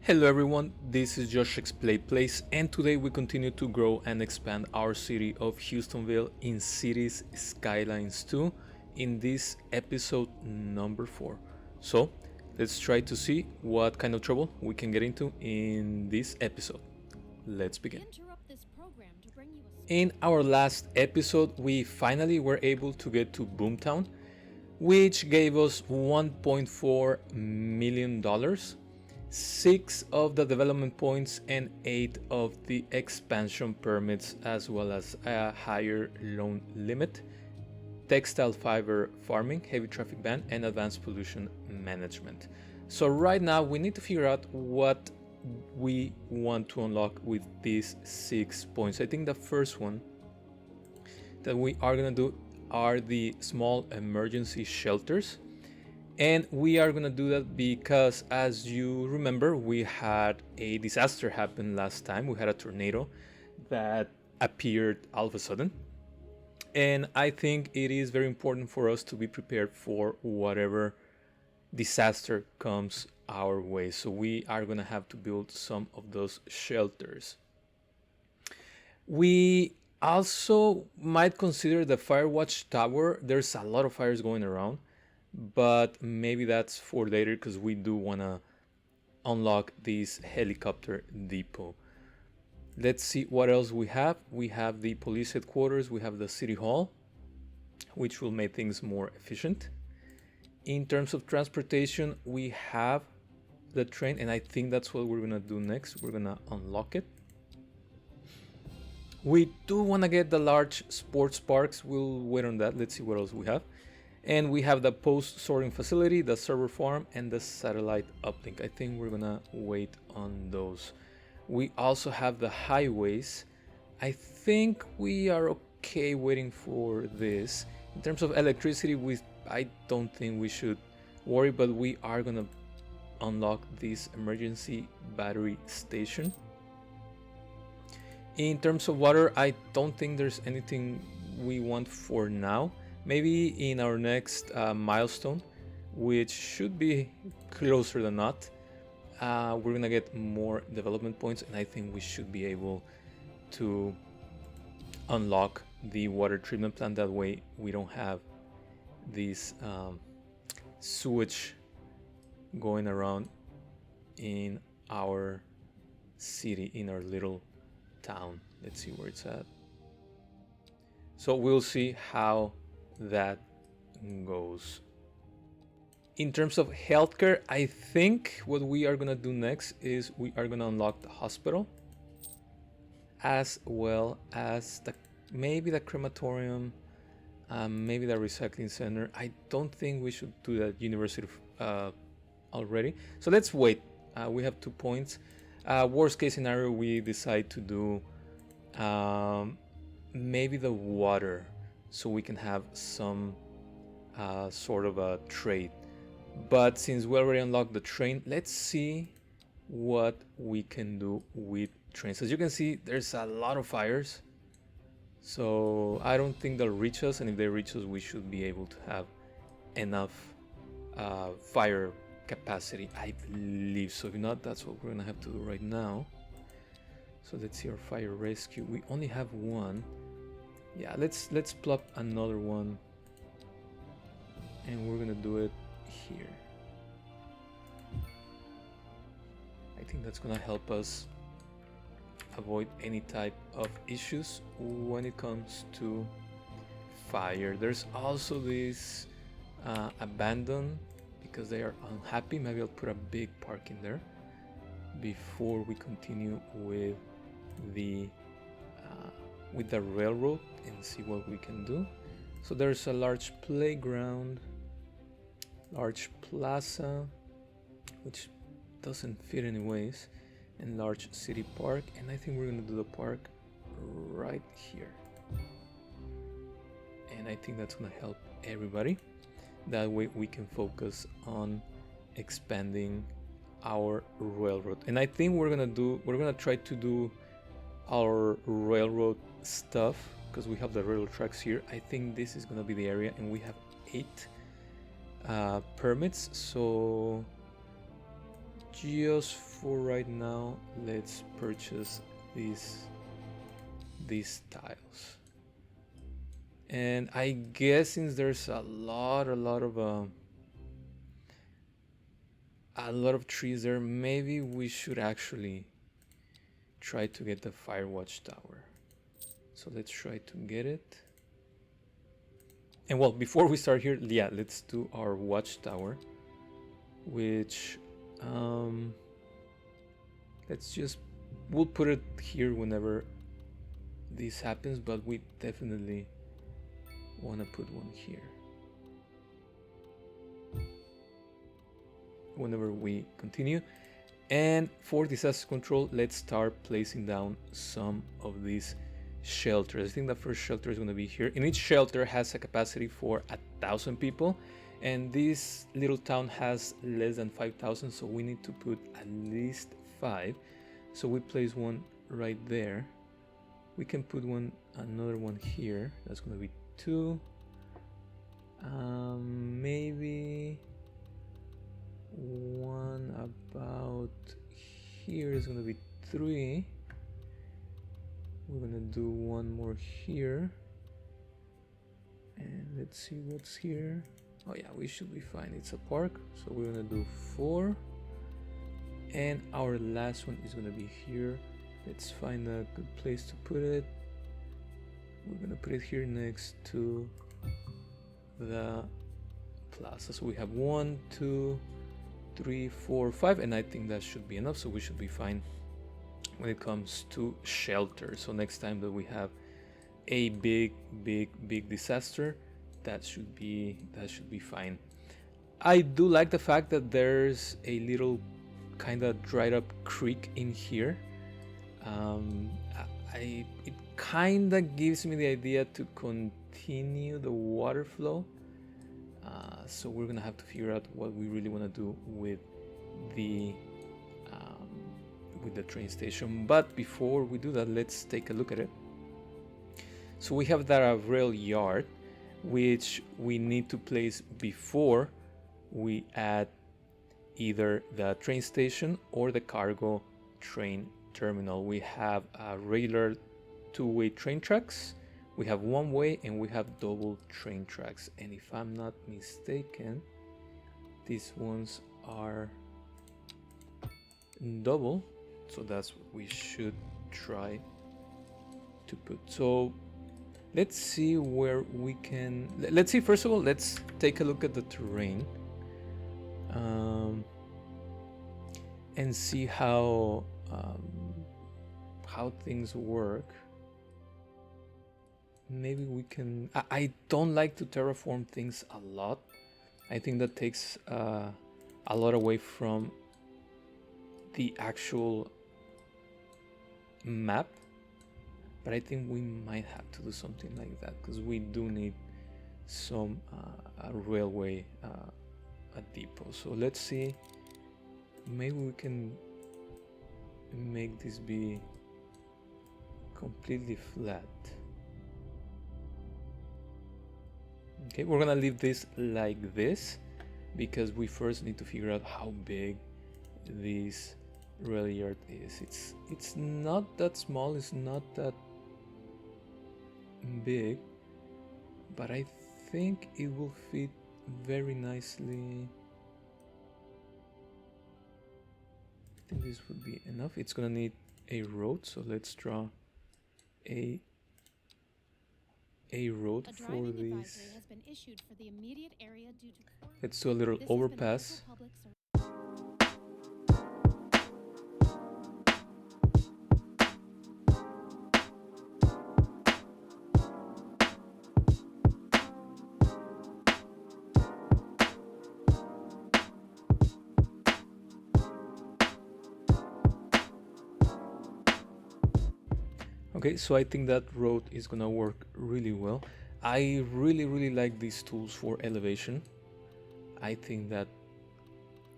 Hello everyone, this is Josh Play Place, and today we continue to grow and expand our city of Houstonville in Cities Skylines 2 in this episode number 4. So let's try to see what kind of trouble we can get into in this episode. Let's begin. In our last episode, we finally were able to get to Boomtown, which gave us $1.4 million, 6 of the development points and 8 of the expansion permits, as well as a higher loan limit, textile fiber farming, heavy traffic ban, and advanced pollution management. So right now we need to figure out what we want to unlock with these 6 points. I think the first one that we are gonna do are the small emergency shelters, and we are gonna do that because, as you remember, we had a disaster happen last time. We had a tornado that appeared all of a sudden, and I think it is very important for us to be prepared for whatever disaster comes our way. So we are gonna have to build some of those shelters. We also might consider the fire watch tower. There's a lot of fires going around, but maybe that's for later because we do want to unlock this helicopter depot. Let's see what else we have. We have the police headquarters, we have the city hall, which will make things more efficient. In terms of transportation, we have the train, and I think that's what we're gonna do next. We're gonna unlock it. We do want to get the large sports parks. We'll wait on that. Let's see what else we have. And we have the post sorting facility, the server farm, and the satellite uplink. I think we're gonna wait on those. We also have the highways. I think we are okay waiting for this. In terms of electricity, I don't think we should worry, but we are gonna unlock this emergency battery station. In terms of water, I don't think there's anything we want for now. Maybe in our next milestone, which should be closer than not, we're gonna get more development points, and I think we should be able to unlock the water treatment plant. That way we don't have this sewage going around in our city, in our little town. Let's see where it's at. So we'll see how that goes. In terms of healthcare, I think what we are gonna do next is we are gonna unlock the hospital, as well as maybe the crematorium, maybe the recycling center. I don't think we should do that university already, so let's wait. We have 2 points. Worst case scenario, we decide to do maybe the water, so we can have some sort of a trade. But since we already unlocked the train, let's see what we can do with trains. As you can see, there's a lot of fires, so I don't think they'll reach us, and if they reach us, we should be able to have enough fire capacity, I believe. So if not, that's what we're gonna have to do right now. So let's see our fire rescue. We only have one. Yeah, let's plop another one, and we're gonna do it here. I think that's gonna help us avoid any type of issues when it comes to fire. There's also this abandoned because they are unhappy. Maybe I'll put a big park in there before we continue with the railroad and see what we can do. So there's a large playground, large plaza, which doesn't fit anyways, and large city park, and I think we're gonna do the park right here, and I think that's gonna help everybody. That way we can focus on expanding our railroad. And I think we're gonna try to do our railroad stuff because we have the railroad tracks here. I think this is gonna be the area, and we have 8 permits, so just for right now, let's purchase these tiles. And I guess since there's a lot of trees there, maybe we should actually try to get the fire watchtower. So let's try to get it. And well, before we start here, yeah, let's do our watchtower, which we'll put it here whenever this happens, but we definitely want to put one here whenever we continue. And for disaster control, let's start placing down some of these shelters. I think the first shelter is going to be here, and each shelter has a capacity for 1,000 people, and this little town has less than 5,000, so we need to put at least 5. So we place one right there. We can put another one here. That's going to be 2. Maybe one about here is going to be 3. We're going to do one more here. And let's see what's here. Oh yeah, we should be fine. It's a park. So we're going to do 4. And our last one is going to be here. Let's find a good place to put it. We're going to put it here next to the plaza. So we have 1, 2, 3, 4, 5, and I think that should be enough. So we should be fine when it comes to shelter. So next time that we have a big disaster, that should be fine. I do like the fact that there's a little kind of dried up creek in here. It kind of gives me the idea to continue the water flow. So we're gonna have to figure out what we really want to do with the train station. But before we do that, let's take a look at it. So we have that rail yard, which we need to place before we add either the train station or the cargo train terminal. We have regular 2-way train tracks, we have 1-way, and we have double train tracks. And if I'm not mistaken, these ones are double, so that's what we should try to put. So let's see where we can. Let's see, first of all, let's take a look at the terrain and see how things work. Maybe we can. I don't like to terraform things a lot. I think that takes a lot away from the actual map. But I think we might have to do something like that, because we do need some a railway, a depot. So let's see. Maybe we can make this be completely flat. Okay, we're gonna leave this like this because we first need to figure out how big this rail yard is. It's not that small, it's not that big, but I think it will fit very nicely. I think this would be enough. It's gonna need a road, so let's draw a road for these. Let's do a little overpass. Okay, so I think that road is gonna work really well. I really like these tools for elevation. I think that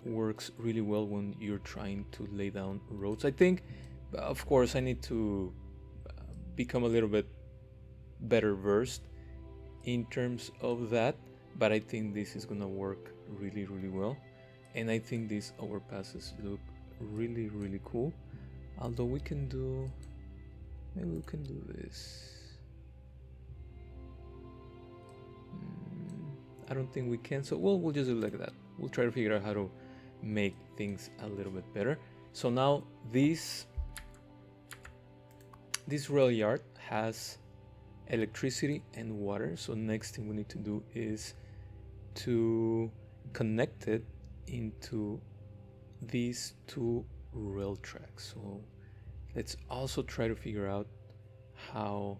works really well when you're trying to lay down roads. I think, of course, I need to become a little bit better versed in terms of that, but I think this is gonna work really well. And I think these overpasses look really cool. Although we can do, maybe we can do this. I don't think we can, so we'll just do it like that. We'll try to figure out how to make things a little bit better. So now this rail yard has electricity and water. So next thing we need to do is to connect it into these two rail tracks. So let's also try to figure out how.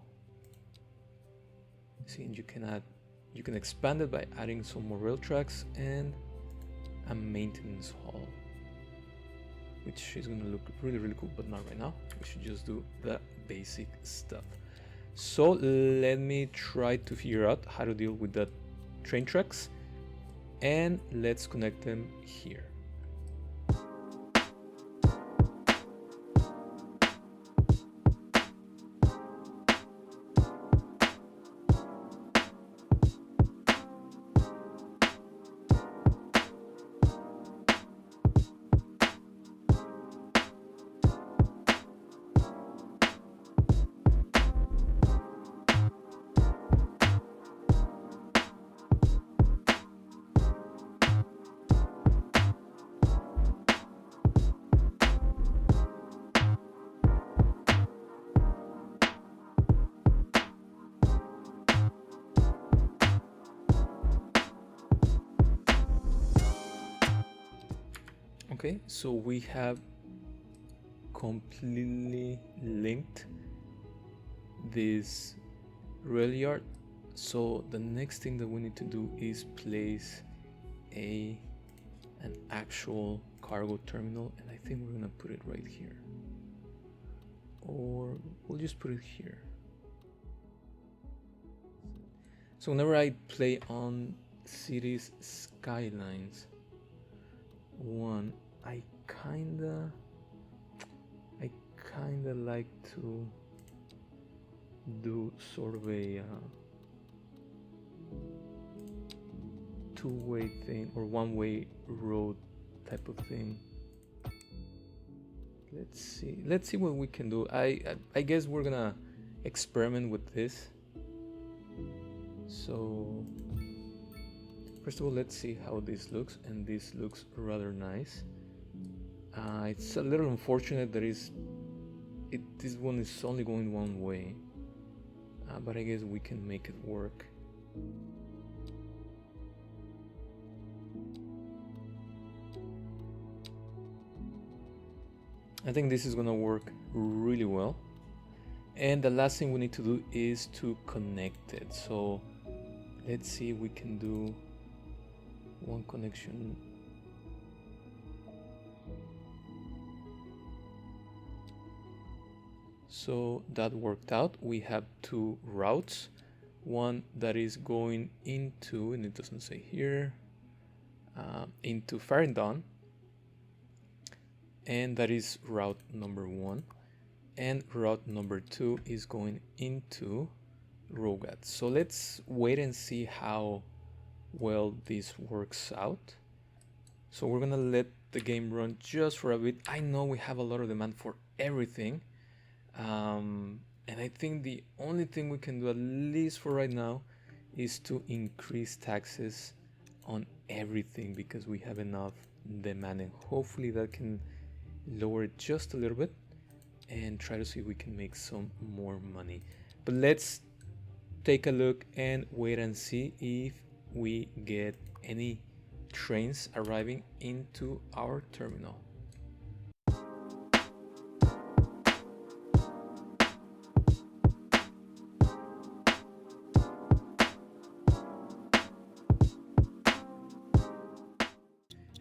See, you can expand it by adding some more rail tracks and a maintenance hall, which is gonna look really cool, but not right now. We should just do the basic stuff. So let me try to figure out how to deal with the train tracks, and let's connect them here. Okay, so we have completely linked this rail yard. So the next thing that we need to do is place an actual cargo terminal, and I think we're gonna put it right here, or we'll just put it here. So whenever I play on Cities Skylines 1, I kinda like to do sort of a two-way thing or one-way road type of thing. Let's see what we can do. I guess we're gonna experiment with this. So first of all, let's see how this looks, and this looks rather nice. It's a little unfortunate that this one is only going one way, but I guess we can make it work. I think this is gonna work really well. And the last thing we need to do is to connect it. So let's see if we can do one connection. So that worked out. We have two routes, one that is going into, and it doesn't say here, into Farringdon, and that is route number 1, and route number 2 is going into Rogat. So let's wait and see how well this works out. So we're gonna let the game run just for a bit. I know we have a lot of demand for everything, and I think the only thing we can do, at least for right now, is to increase taxes on everything because we have enough demand, and hopefully that can lower it just a little bit and try to see if we can make some more money. But let's take a look and wait and see if we get any trains arriving into our terminal.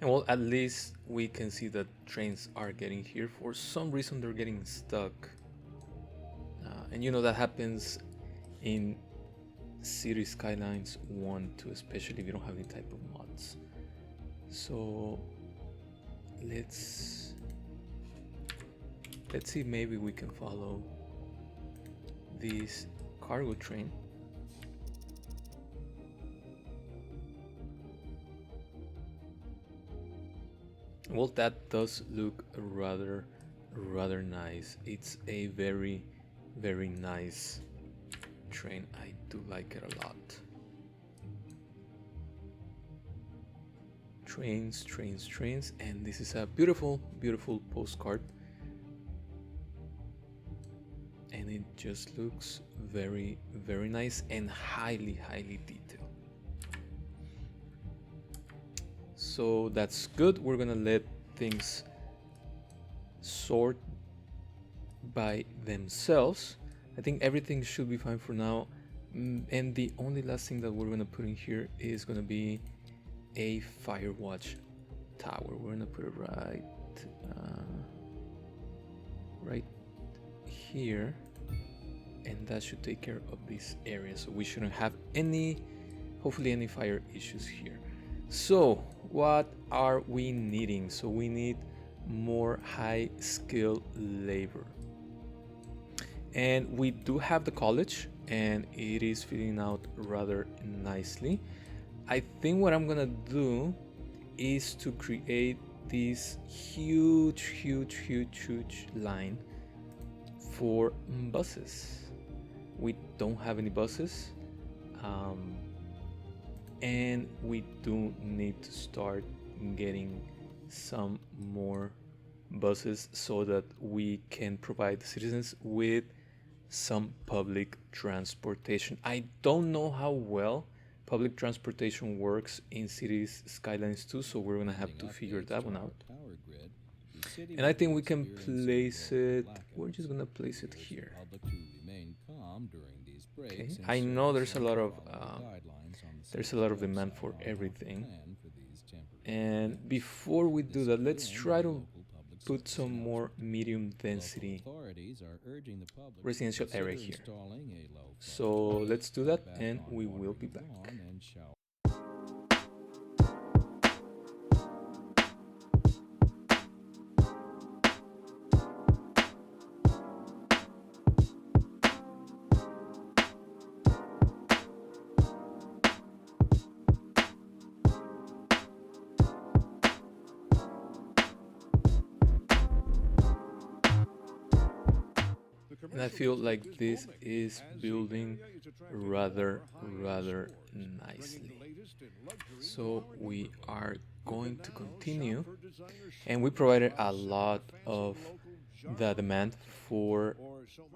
And well, at least we can see that trains are getting here. For some reason they're getting stuck, and you know that happens in City Skylines 1 too, especially if you don't have any type of mods. So let's see, maybe we can follow this cargo train. Well, that does look rather nice. It's a very nice train. I do like it a lot. Trains, and this is a beautiful postcard, and it just looks very nice and highly detailed. So that's good. We're gonna let things sort by themselves. I think everything should be fine for now, and the only last thing that we're gonna put in here is gonna be a fire watch tower. We're gonna put it right here, and that should take care of this area, so we shouldn't have hopefully any fire issues here. So what are we needing? So we need more high skill labor, and we do have the college, and it is filling out rather nicely. I think what I'm gonna do is to create this huge line for buses. We don't have any buses, and we do need to start getting some more buses so that we can provide the citizens with some public transportation. I don't know how well public transportation works in cities Skylines 2, so we're gonna have to figure that one out. And I think we can place it, we're just gonna place it here. Okay, I know there's a lot of demand for everything. And before we do that, let's try to put some more medium density residential area here. So let's do that, and we will be back. And I feel like this is building rather nicely. So we are going to continue, and we provided a lot of the demand for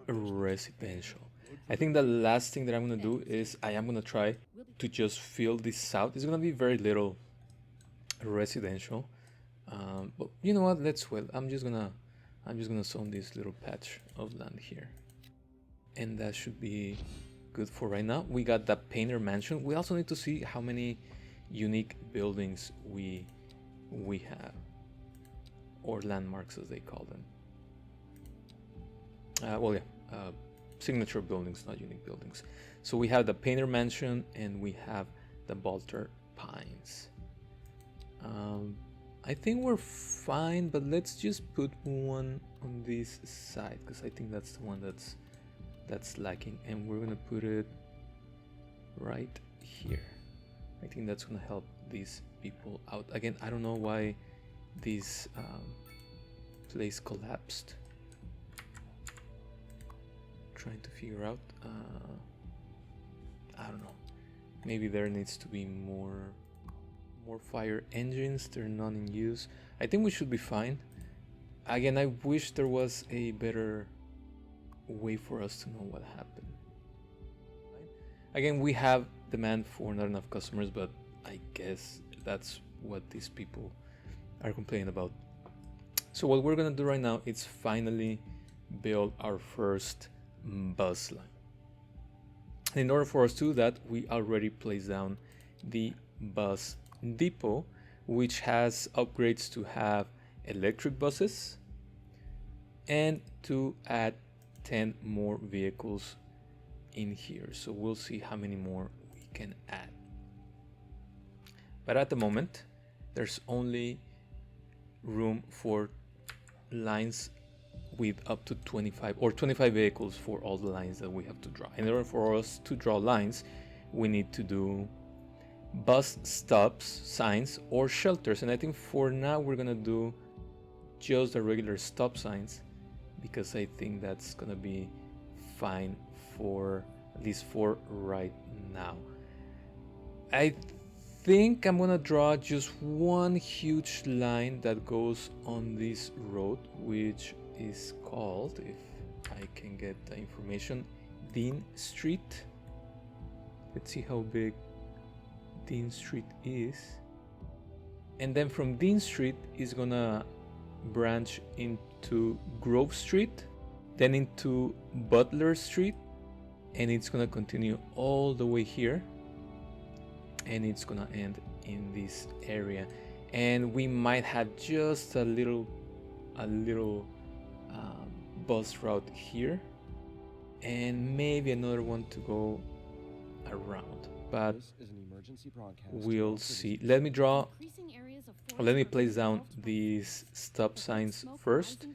residential. I think the last thing that I'm gonna do is I am gonna try to just fill this out. It's gonna be very little residential, but you know what? Let's wait. I'm just gonna zone this little patch of land here, and that should be good for right now. We got the painter mansion. We also need to see how many unique buildings we have, or landmarks as they call them. Signature buildings, not unique buildings. So we have the painter mansion, and we have the Balter Pines. I think we're fine, but let's just put one on this side, because I think that's the one that's lacking, and we're gonna put it right here. I think that's gonna help these people out. Again, I don't know why this place collapsed. Trying to figure out. I don't know. Maybe there needs to be more fire engines. They're not in use. I think we should be fine. Again, I wish there was a better way for us to know what happened. Again, we have demand for not enough customers, but I guess that's what these people are complaining about. So what we're gonna do right now is finally build our first bus line. In order for us to do that, we already placed down the bus depot, which has upgrades to have electric buses and to add 10 more vehicles in here. So we'll see how many more we can add. But at the moment, there's only room for lines with up to 25 vehicles for all the lines that we have to draw. In order for us to draw lines, we need to do bus stops, signs, or shelters. And I think for now we're gonna do just the regular stop signs, because I think that's gonna be fine for at least for right now. I think I'm gonna draw just one huge line that goes on this road, which is called, if I can get the information, Dean Street. Let's see how big Dean Street is. And then from Dean Street is gonna branch into Grove Street, then into Butler Street, and it's gonna continue all the way here, and it's gonna end in this area. And we might have just a little bus route here, and maybe another one to go around, but we'll see. Let me place down these stop signs first,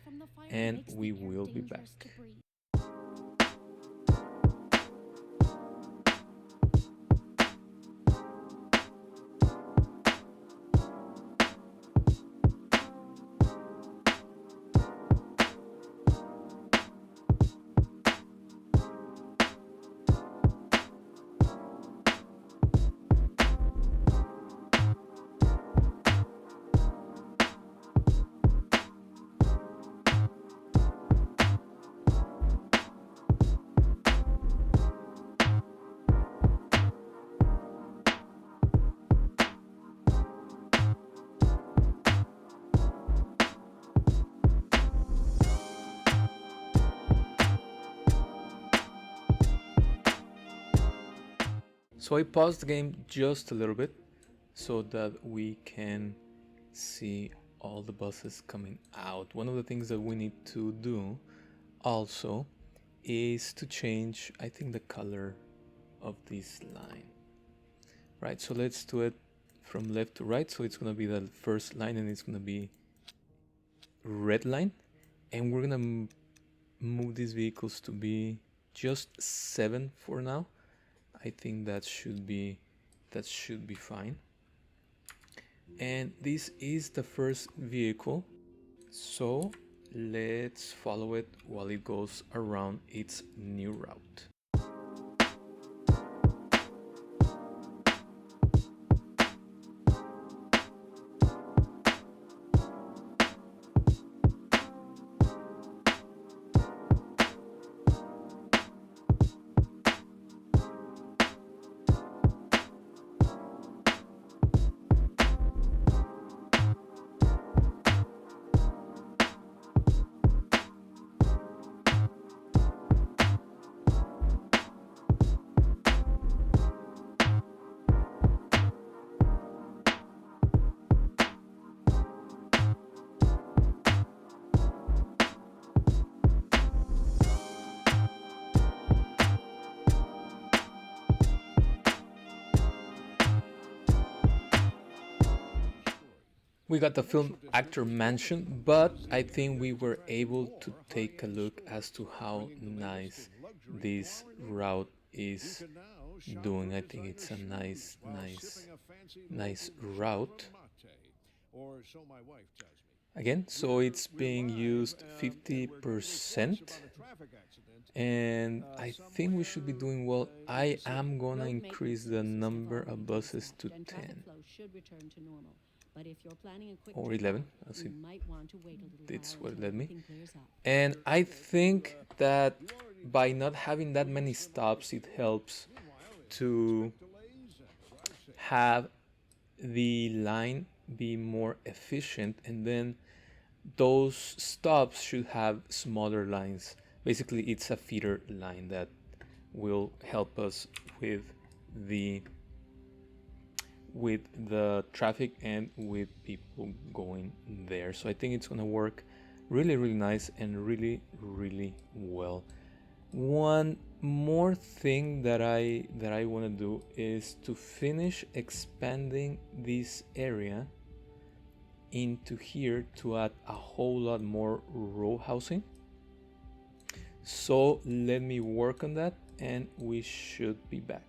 and we will be back. So I paused the game just a little bit so that we can see all the buses coming out. One of the things that we need to do also is to change, I think, the color of this line. Right, so let's do it from left to right. So it's gonna be the first line, and it's gonna be red line, and we're gonna move these vehicles to be just 7 for now. I think that should be fine. And this is the first vehicle, so let's follow it while it goes around its new route. We got the film actor mansion, but I think we were able to take a look as to how nice this route is doing. I think it's a nice route. Again, so it's being used 50%, and I think we should be doing well. I am gonna increase the number of buses to 10. Or 11, as it's what it led me. And I think that by not having that many stops, it helps to have the line be more efficient, and then those stops should have smaller lines. Basically, it's a feeder line that will help us with the traffic and with people going there. So I think it's gonna work really nice and really well. One more thing that I want to do is to finish expanding this area into here to add a whole lot more row housing. So let me work on that, and we should be back.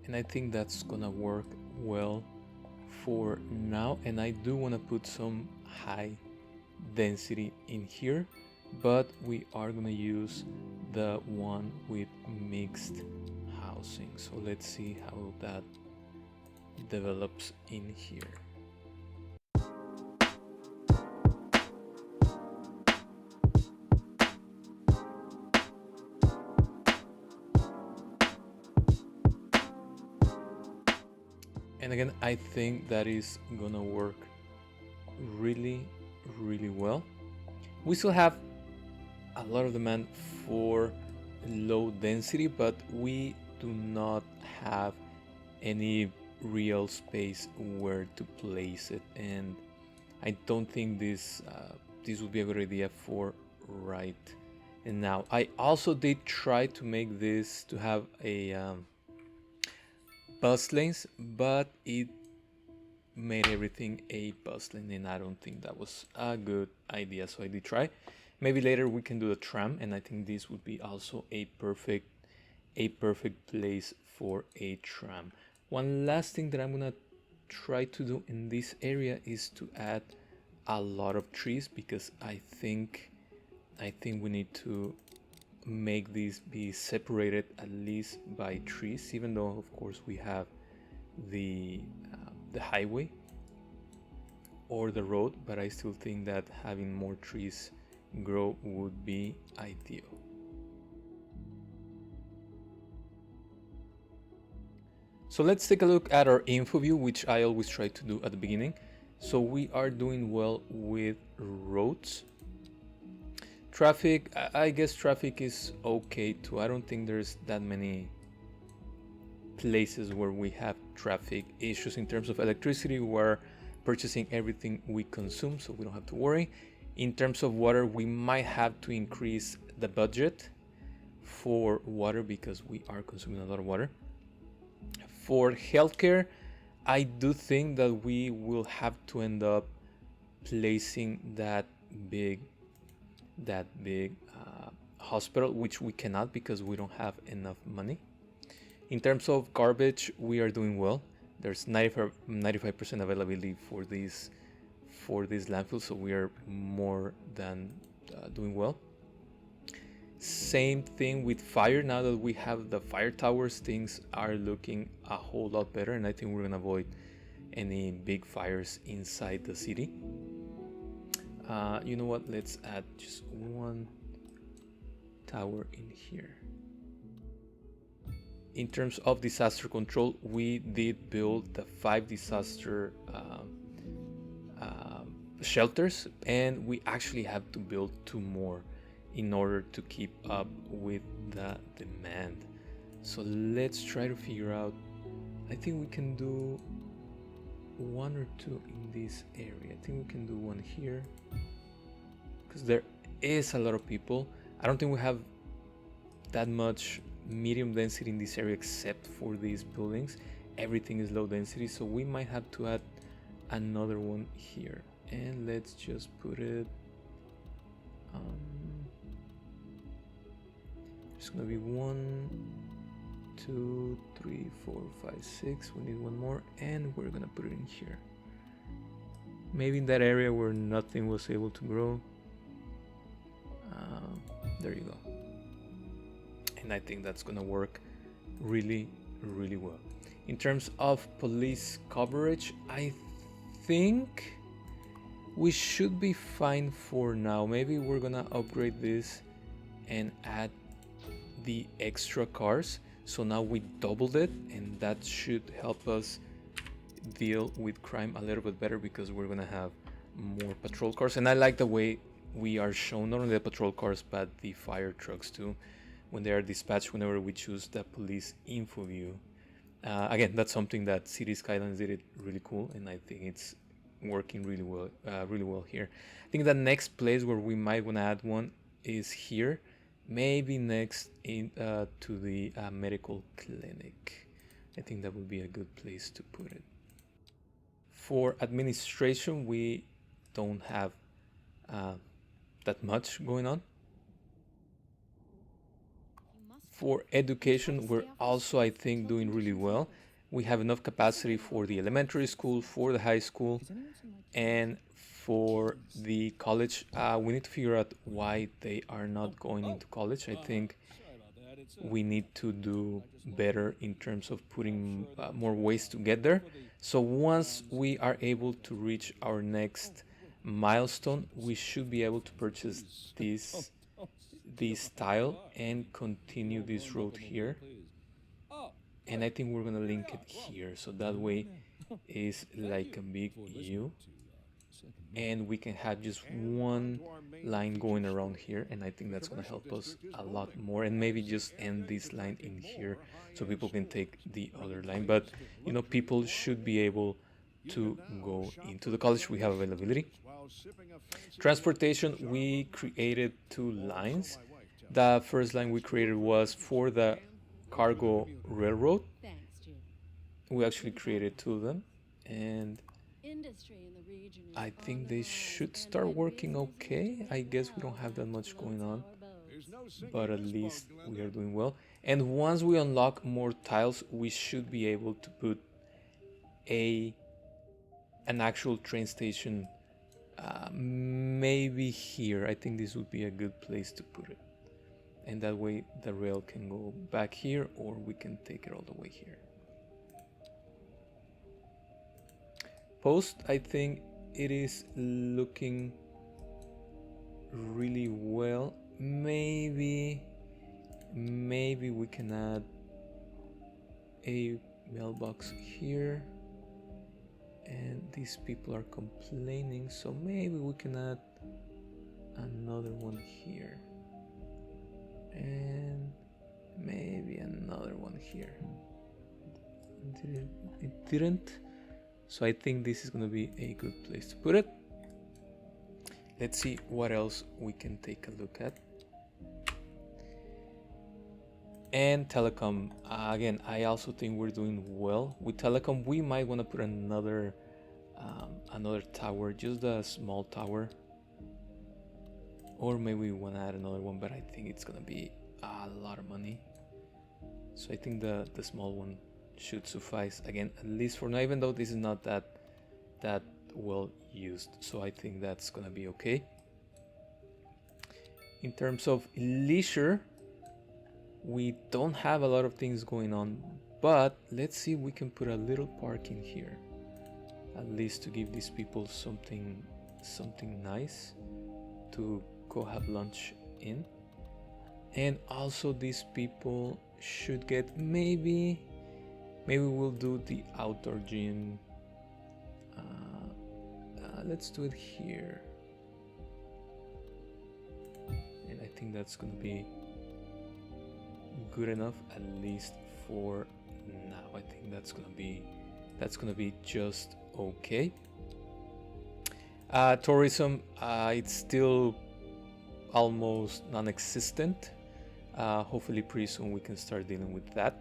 and I think that's gonna work well for now. And I do want to put some high density in here, but we are gonna use the one with mixed housing. So let's see how that develops in here. And again, I think that is gonna work really, really well. We still have a lot of demand for low density, but we do not have any real space where to place it, and I don't think this would be a good idea for right now. I also did try to make this to have a bus lanes, but it made everything a bus lane, and I don't think that was a good idea. So I did try. Maybe later we can do the tram, and I think this would be also a perfect place for a tram. One last thing that I'm gonna try to do in this area is to add a lot of trees, because I think we need to make these be separated at least by trees, even though of course we have the highway or the road, but I still think that having more trees grow would be ideal. So let's take a look at our info view, which I always try to do at the beginning. So we are doing well with roads. Traffic, I guess traffic is okay too. I don't think there's that many places where we have traffic issues. In terms of electricity, we're purchasing everything we consume, so we don't have to worry. In terms of water, we might have to increase the budget for water because we are consuming a lot of water. For healthcare, I do think that we will have to end up placing that big hospital, which we cannot because we don't have enough money. In terms of garbage, we are doing well. There's 95% availability for these landfills, so we are more than doing well. Same thing with fire. Now that we have the fire towers, things are looking a whole lot better, and I think we're gonna avoid any big fires inside the city. You know what? Let's add just one tower in here. In terms of disaster control, we did build the 5 disaster shelters, and we actually have to build 2 more in order to keep up with the demand. So let's try to figure out. I think we can do 1 or 2 in this area. I think we can do 1 here because there is a lot of people. I don't think we have that much medium density in this area except for these buildings. Everything is low density, so we might have to add another one here. And let's just put it it's gonna be 1, 2, 3, 4, 5, 6. We need 1 more, and we're gonna put it in here. Maybe in that area where nothing was able to grow. There you go. And I think that's gonna work really, really well. In terms of police coverage, I think we should be fine for now. Maybe we're gonna upgrade this and add the extra cars. So now we doubled it, and that should help us deal with crime a little bit better because we're gonna have more patrol cars. And I like the way we are shown, not only the patrol cars but the fire trucks too, when they are dispatched whenever we choose the police info view. Again, that's something that City Skylines did it really cool, and I think it's working really well here. I think the next place where we might want to add one is here, maybe next in to the medical clinic. I think that would be a good place to put it. For administration, we don't have that much going on. For education, we're also, I think, doing really well. We have enough capacity for the elementary school, for the high school, and for the college. We need to figure out why they are not going into college. I think we need to do better in terms of putting more ways to get there. So once we are able to reach our next milestone, we should be able to purchase this tile and continue this road here. And I think we're gonna link it here, so that way is like a big U, and we can have just one line going around here, and I think that's gonna help us a lot more. And maybe just end this line in here so people can take the other line. But you know, people should be able to go into the college. We have availability. Transportation, we created two lines. The first line we created was for the cargo railroad. We actually created two of them, and I think they should start working okay. I guess we don't have that much going on, but at least we are doing well. And once we unlock more tiles, we should be able to put an actual train station, maybe here. I think this would be a good place to put it, and that way the rail can go back here, or we can take it all the way here. Post, I think it is looking really well. Maybe we can add a mailbox here, and these people are complaining, so maybe we can add another one here, and maybe another one here. It didn't, so I think this is gonna be a good place to put it. Let's see what else we can take a look at. And telecom, again, I also think we're doing well with telecom. We might want to put another tower, just a small tower, or maybe we want to add another one, but I think it's gonna be a lot of money, so I think the small one should suffice, again, at least for now, even though this is not that well used, so I think that's gonna be okay. In terms of leisure, we don't have a lot of things going on, but let's see if we can put a little park in here, at least to give these people something nice to go have lunch in. And also these people should get, maybe we'll do the outdoor gym. Let's do it here, and I think that's gonna be good enough, at least for now. I think that's gonna be just okay. Tourism, it's still almost non-existent. Hopefully pretty soon we can start dealing with that.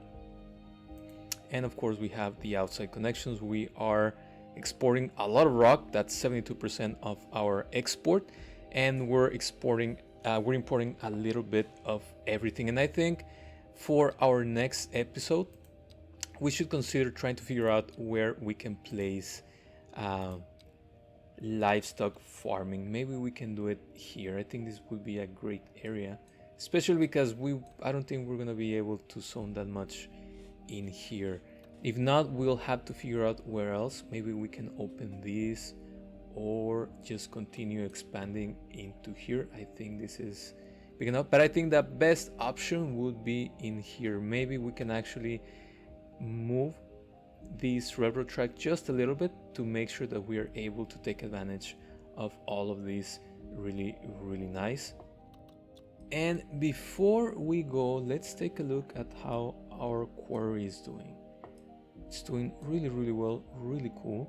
And of course we have the outside connections. We are exporting a lot of rock. That's 72% of our export, and we're importing a little bit of everything. And I think for our next episode, we should consider trying to figure out where we can place livestock farming. Maybe we can do it here. I think this would be a great area, especially because I don't think we're gonna be able to zone that much in here. If not, we'll have to figure out where else. Maybe we can open this, or just continue expanding into here. I think this is big enough, but I think the best option would be in here. Maybe we can actually move this railroad track just a little bit to make sure that we are able to take advantage of all of these really nice. And before we go, let's take a look at how our quarry is doing. It's doing really well, really cool.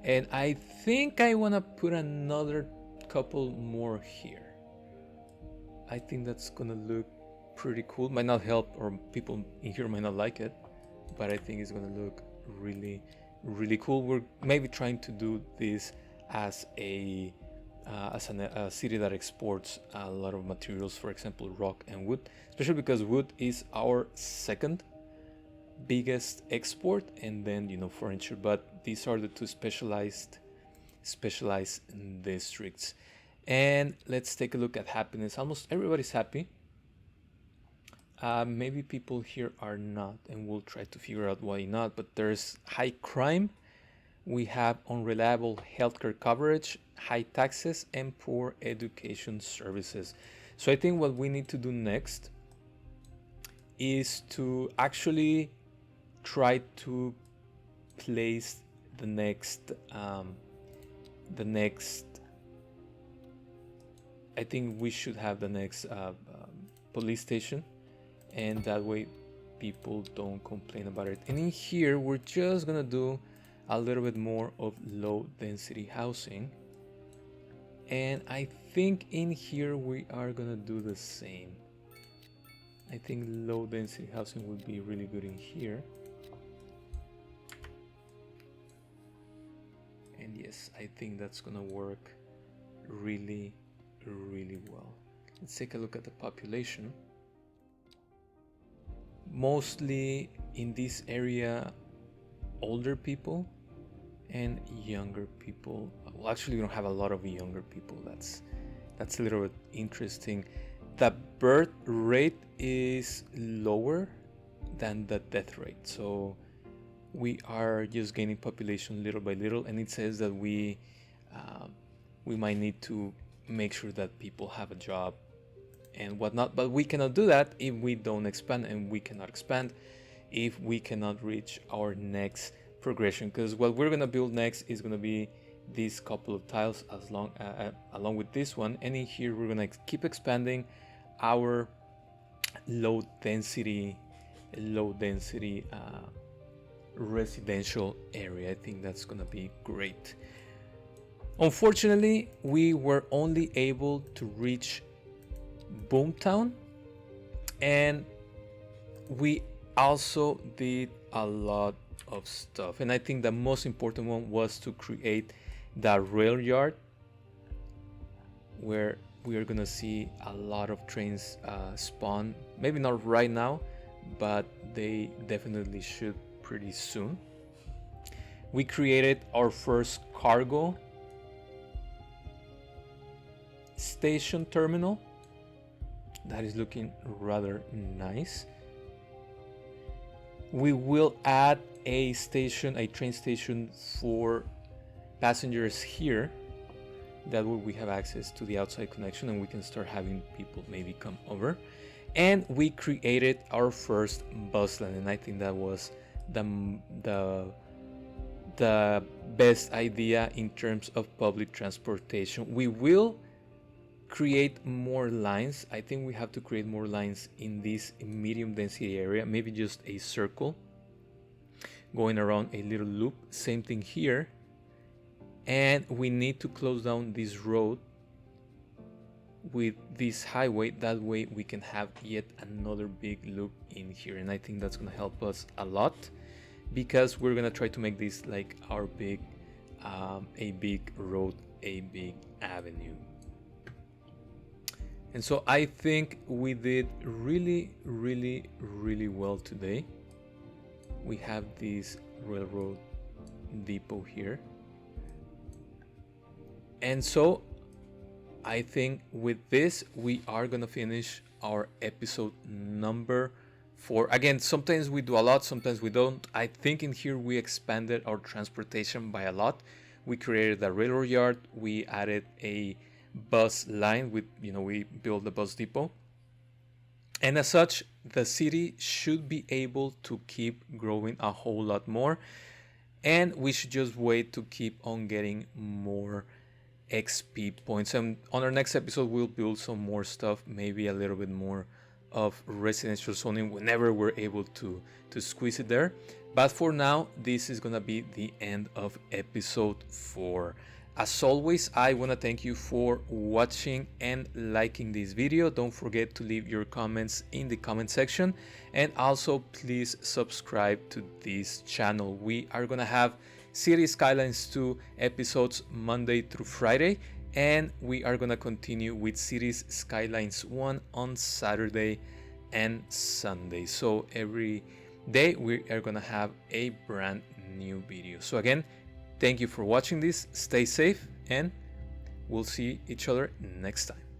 And I think I want to put another couple more here. I think that's gonna look pretty cool. Might not help, or people in here might not like it, but I think it's gonna look really cool. We're maybe trying to do this as a as a city that exports a lot of materials, for example, rock and wood, especially because wood is our second biggest export, and then furniture. But these are the two specialized districts. And let's take a look at happiness. Almost everybody's happy. Maybe people here are not, and we'll try to figure out why not. But there's high crime, we have unreliable healthcare coverage, high taxes, and poor education services. So I think what we need to do next is to actually try to place the next I think we should have the next police station, and that way people don't complain about it. And in here we're just gonna do a little bit more of low density housing, and I think in here we are gonna do the same. I think low density housing would be really good in here. And yes, I think that's gonna work really well. Let's take a look at the population. Mostly in this area, older people and younger people. Well, actually we don't have a lot of younger people. That's a little bit interesting. The birth rate is lower than the death rate, so we are just gaining population little by little, and it says that we might need to make sure that people have a job and whatnot, but we cannot do that if we don't expand, and we cannot expand if we cannot reach our next progression, because what we're gonna build next is gonna be these couple of tiles along with this one, and in here we're gonna keep expanding our low density residential area. I think that's gonna be great. Unfortunately, we were only able to reach Boomtown, and we also did a lot of stuff, and I think the most important one was to create the rail yard, where we are gonna see a lot of trains spawn. Maybe not right now, but they definitely should pretty soon. We created our first cargo station terminal. That is looking rather nice. We will add a train station for passengers here. That way we have access to the outside connection, and we can start having people maybe come over. And we created our first bus line, and I think that was the best idea in terms of public transportation. We will create more lines. I think we have to create more lines in this medium density area, maybe just a circle going around a little loop. Same thing here. And we need to close down this road with this highway. That way we can have yet another big loop in here, and I think that's gonna help us a lot, because we're gonna try to make this like our big a big road, a big avenue. And so I think we did really well today. We have this railroad depot here, and so I think with this we are gonna finish our episode number 4. Again, sometimes we do a lot, sometimes we don't. I think in here we expanded our transportation by a lot. We created a railroad yard, we added a bus line with, we built the bus depot, and as such the city should be able to keep growing a whole lot more, and we should just wait to keep on getting more XP points. And on our next episode we'll build some more stuff, maybe a little bit more of residential zoning whenever we're able to squeeze it there. But for now, this is gonna be the end of episode 4. As always, I want to thank you for watching and liking this video. Don't forget to leave your comments in the comment section, and also please subscribe to this channel. We are gonna have City Skylines 2 episodes Monday through Friday, and we are gonna continue with Cities Skylines 1 on Saturday and Sunday. So every day we are gonna have a brand new video. So again, thank you for watching this, stay safe, and we'll see each other next time.